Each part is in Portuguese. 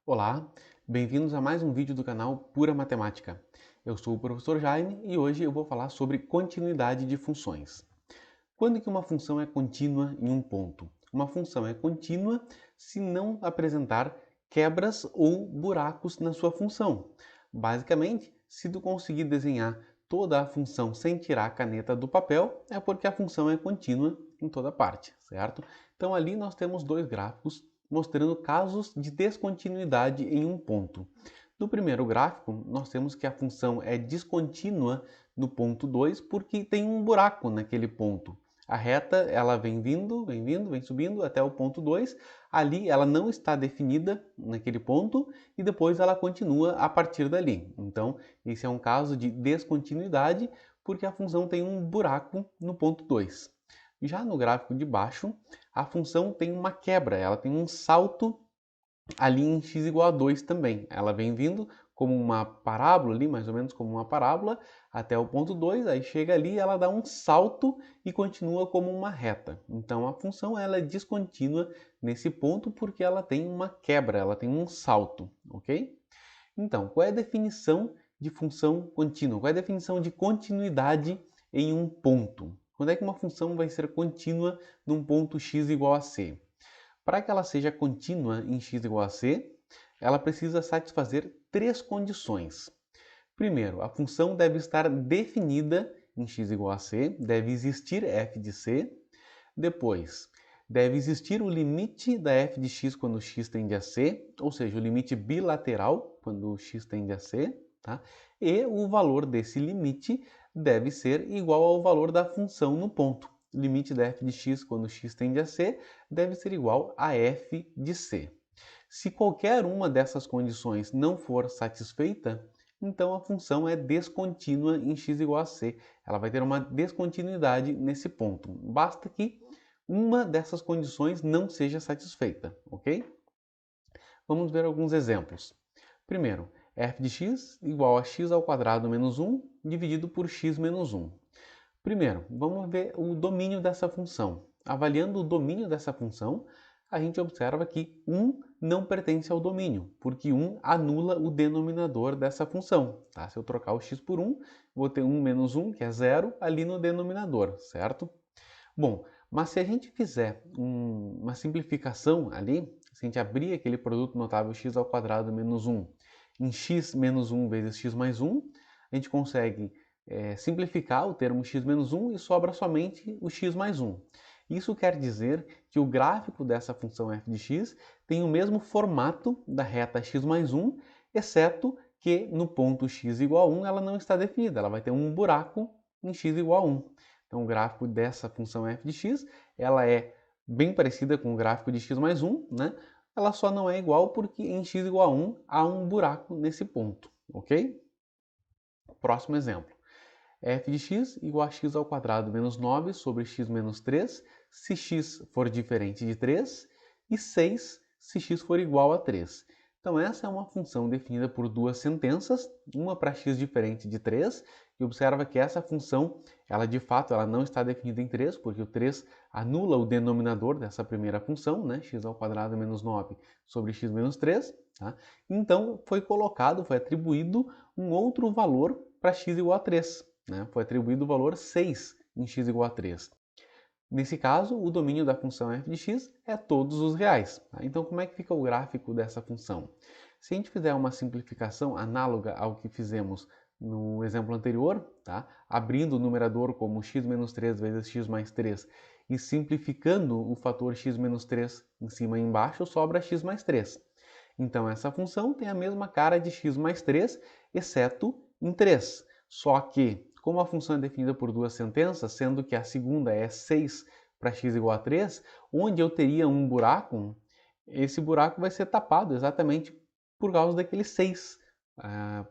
Olá, bem-vindos a mais um vídeo do canal Pura Matemática. Eu sou o professor Jaime e hoje eu vou falar sobre continuidade de funções. Quando que uma função é contínua em um ponto? Uma função é contínua se não apresentar quebras ou buracos na sua função. Basicamente, se tu conseguir desenhar toda a função sem tirar a caneta do papel, é porque a função é contínua em toda parte, certo? Então ali nós temos dois gráficos mostrando casos de descontinuidade em um ponto. No primeiro gráfico, nós temos que a função é descontínua no ponto 2 porque tem um buraco naquele ponto. A reta, ela vem vindo, vem subindo até o ponto 2. Ali ela não está definida naquele ponto e depois ela continua a partir dali. Então, esse é um caso de descontinuidade porque a função tem um buraco no ponto 2. Já no gráfico de baixo, a função tem uma quebra, ela tem um salto ali em x igual a 2 também. Ela vem vindo como uma parábola ali, mais ou menos como uma parábola, até o ponto 2, aí chega ali, ela dá um salto e continua como uma reta. Então a função ela é descontínua nesse ponto porque ela tem uma quebra, ela tem um salto, ok? Então, qual é a definição de função contínua? Qual é a definição de continuidade em um ponto? Quando é que uma função vai ser contínua num ponto x igual a c? Para que ela seja contínua em x igual a c, ela precisa satisfazer três condições. Primeiro, a função deve estar definida em x igual a c, deve existir f de c. Depois, deve existir o limite da f de x quando x tende a c, ou seja, o limite bilateral quando x tende a c, tá? E o valor desse limite deve ser igual ao valor da função no ponto. O limite da f de x quando x tende a c deve ser igual a f de c. Se qualquer uma dessas condições não for satisfeita, então a função é descontínua em x igual a c. Ela vai ter uma descontinuidade nesse ponto. Basta que uma dessas condições não seja satisfeita, ok? Vamos ver alguns exemplos. Primeiro, f de x igual a x ao quadrado menos 1 dividido por x menos 1. Primeiro, vamos ver o domínio dessa função. Avaliando o domínio dessa função, a gente observa que 1 não pertence ao domínio, porque 1 anula o denominador dessa função. Tá? Se eu trocar o x por 1, vou ter 1 menos 1, que é 0, ali no denominador, certo? Bom, mas se a gente fizer uma simplificação ali, se a gente abrir aquele produto notável x ao quadrado menos 1 em x menos 1 vezes x mais 1, a gente consegue simplificar o termo x menos 1 e sobra somente o x mais 1. Isso quer dizer que o gráfico dessa função f de x tem o mesmo formato da reta x mais 1, exceto que no ponto x igual a 1 ela não está definida, ela vai ter um buraco em x igual a 1. Então o gráfico dessa função f de x ela é bem parecida com o gráfico de x mais 1, né? Ela só não é igual porque em x igual a 1 há um buraco nesse ponto, ok? Próximo exemplo. F de x igual a x ao quadrado menos 9 sobre x menos 3, se x for diferente de 3, e 6 se x for igual a 3. Então essa é uma função definida por duas sentenças, uma para x diferente de 3, e observa que essa função, ela de fato ela não está definida em 3, porque o 3 anula o denominador dessa primeira função, né? X ao quadrado menos 9 sobre x menos 3. Tá? Então foi colocado, foi atribuído um outro valor para x igual a 3. Né? Foi atribuído o valor 6 em x igual a 3. Nesse caso, o domínio da função f de x é todos os reais. Tá? Então, como é que fica o gráfico dessa função? Se a gente fizer uma simplificação análoga ao que fizemos no exemplo anterior, tá? Abrindo o numerador como x menos 3 vezes x mais 3 e simplificando o fator x menos 3 em cima e embaixo, sobra x mais 3. Então, essa função tem a mesma cara de x mais 3, exceto em 3. Só que, como a função é definida por duas sentenças, sendo que a segunda é 6 para x igual a 3, onde eu teria um buraco, esse buraco vai ser tapado exatamente por causa daquele 6,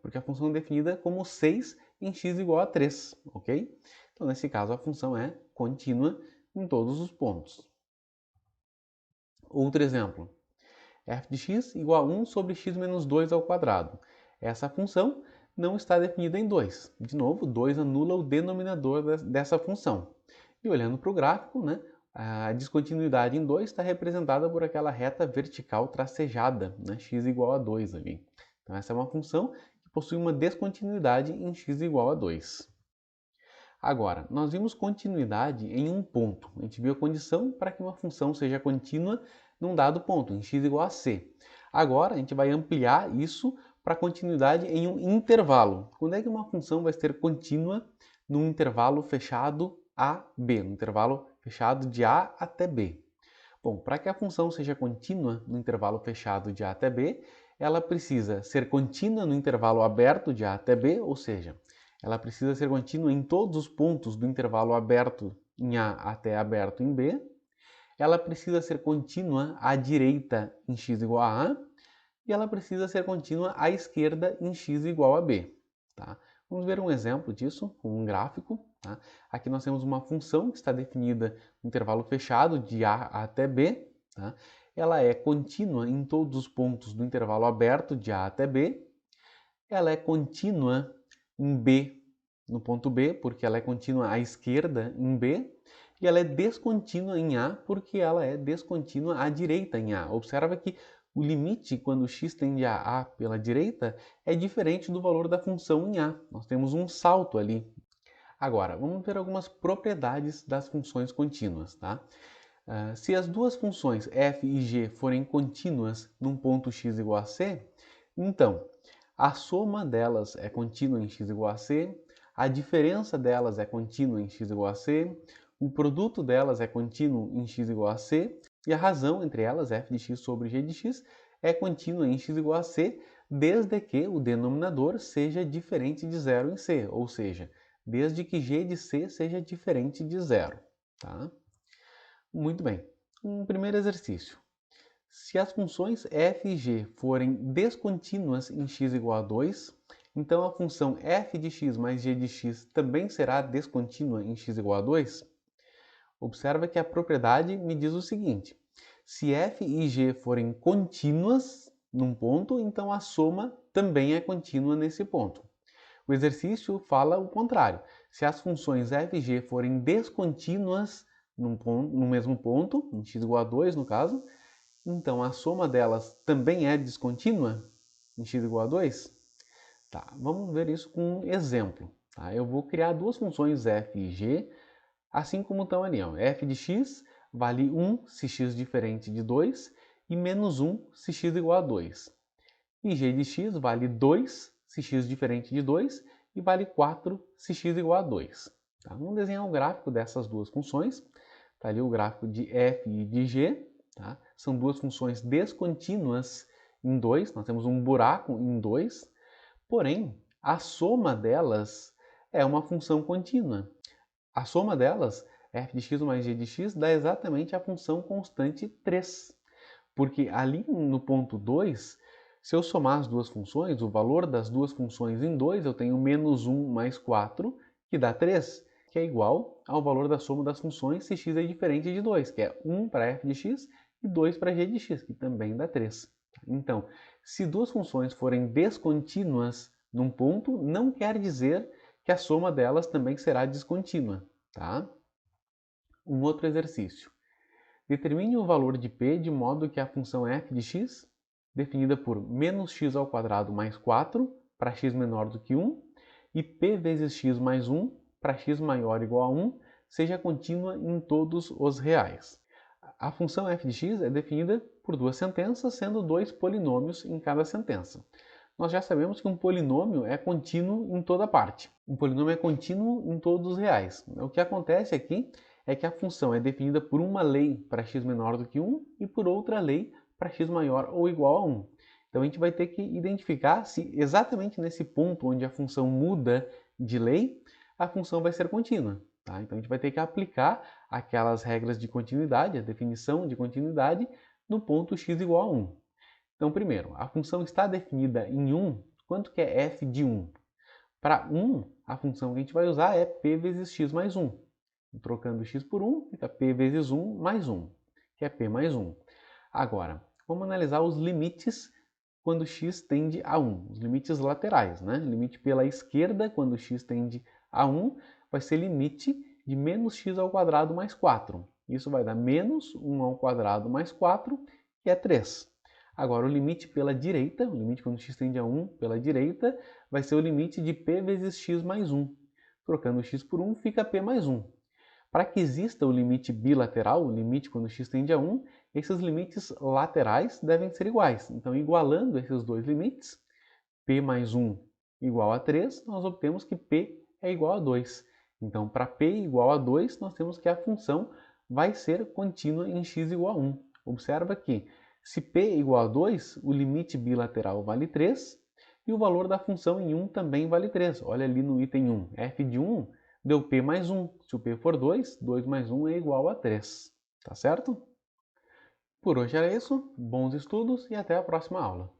porque a função é definida como 6 em x igual a 3, ok? Então, nesse caso, a função é contínua em todos os pontos. Outro exemplo, f de x igual a 1 sobre x menos 2 ao quadrado. Essa função não está definida em 2. De novo, 2 anula o denominador dessa função. E olhando para o gráfico, né, A descontinuidade em 2 está representada por aquela reta vertical tracejada, né? X igual a 2 ali. Então essa é uma função que possui uma descontinuidade em x igual a 2. Agora, nós vimos continuidade em um ponto. A gente viu a condição para que uma função seja contínua num dado ponto, em x igual a c. Agora, a gente vai ampliar isso para continuidade em um intervalo. Quando é que uma função vai ser contínua num intervalo fechado a b, no intervalo fechado de a até b? Bom, para que a função seja contínua no intervalo fechado de a até b, ela precisa ser contínua no intervalo aberto de a até b, ou seja, ela precisa ser contínua em todos os pontos do intervalo aberto em A até aberto em B. Ela precisa ser contínua à direita em x igual a A. E ela precisa ser contínua à esquerda em x igual a B. Tá? Vamos ver um exemplo disso com um gráfico. Tá? Aqui nós temos uma função que está definida no intervalo fechado de A até B. Tá? Ela é contínua em todos os pontos do intervalo aberto de A até B. Ela é contínua em B, no ponto B, porque ela é contínua à esquerda em B, e ela é descontínua em A, porque ela é descontínua à direita em A. Observa que o limite, quando x tende a A pela direita, é diferente do valor da função em A. Nós temos um salto ali. Agora, vamos ver algumas propriedades das funções contínuas. Tá? Se as duas funções f e g forem contínuas num ponto x igual a c, então a soma delas é contínua em x igual a c, a diferença delas é contínua em x igual a c, o produto delas é contínuo em x igual a c, e a razão entre elas, f de x sobre g de x, é contínua em x igual a c, desde que o denominador seja diferente de zero em c, ou seja, desde que g de c seja diferente de zero. Tá? Muito bem. Um primeiro exercício. Se as funções f e g forem descontínuas em x igual a 2, então a função f de x mais g de x também será descontínua em x igual a 2? Observa que a propriedade me diz o seguinte: se f e g forem contínuas num ponto, então a soma também é contínua nesse ponto. O exercício fala o contrário. Se as funções f e g forem descontínuas no mesmo ponto, em x igual a 2 no caso, então a soma delas também é descontínua em x igual a 2? Tá, vamos ver isso com um exemplo. Tá? Eu vou criar duas funções f e g, assim como estão ali. Ó. F de x vale 1 se x diferente de 2 e menos 1 se x igual a 2. E g de x vale 2 se x diferente de 2 e vale 4 se x igual a 2. Tá? Vamos desenhar o gráfico dessas duas funções. Está ali o gráfico de f e de g. Tá? São duas funções descontínuas em 2. Nós temos um buraco em 2. Porém, a soma delas é uma função contínua. A soma delas, f de x mais g de x, dá exatamente a função constante 3. Porque ali no ponto 2, se eu somar as duas funções, o valor das duas funções em 2, eu tenho menos 1 mais 4, que dá 3, que é igual ao valor da soma das funções se x é diferente de 2, que é 1 para f de x e 2 para g de x, que também dá 3. Então, se duas funções forem descontínuas num ponto, não quer dizer que a soma delas também será descontínua. Tá? Um outro exercício. Determine o valor de p de modo que a função f de x, definida por menos x ao quadrado mais 4 para x menor do que 1, e p vezes x mais 1 para x maior ou igual a 1, seja contínua em todos os reais. A função f de x é definida por duas sentenças, sendo dois polinômios em cada sentença. Nós já sabemos que um polinômio é contínuo em toda parte. Um polinômio é contínuo em todos os reais. O que acontece aqui é que a função é definida por uma lei para x menor do que 1 e por outra lei para x maior ou igual a 1. Então a gente vai ter que identificar se exatamente nesse ponto onde a função muda de lei, a função vai ser contínua. Tá? Então a gente vai ter que aplicar aquelas regras de continuidade, a definição de continuidade, no ponto x igual a 1. Então, primeiro, a função está definida em 1, quanto que é f de 1? Para 1, a função que a gente vai usar é p vezes x mais 1. Trocando x por 1, fica p vezes 1 mais 1, que é p mais 1. Agora, vamos analisar os limites quando x tende a 1, os limites laterais, né? Limite pela esquerda, quando x tende a 1, vai ser limite de menos x ao quadrado mais 4. Isso vai dar menos 1 ao quadrado mais 4, que é 3. Agora, o limite pela direita, o limite quando x tende a 1 pela direita, vai ser o limite de p vezes x mais 1. Trocando x por 1, fica p mais 1. Para que exista o limite bilateral, o limite quando x tende a 1, esses limites laterais devem ser iguais. Então, igualando esses dois limites, p mais 1 igual a 3, nós obtemos que p é igual a 2. Então, para p igual a 2, nós temos que a função vai ser contínua em x igual a 1. Observa que, se p é igual a 2, o limite bilateral vale 3 e o valor da função em 1 também vale 3. Olha ali no item 1, f de 1 deu p mais 1. Se o p for 2, 2 mais 1 é igual a 3. Tá certo? Por hoje era isso, bons estudos e até a próxima aula.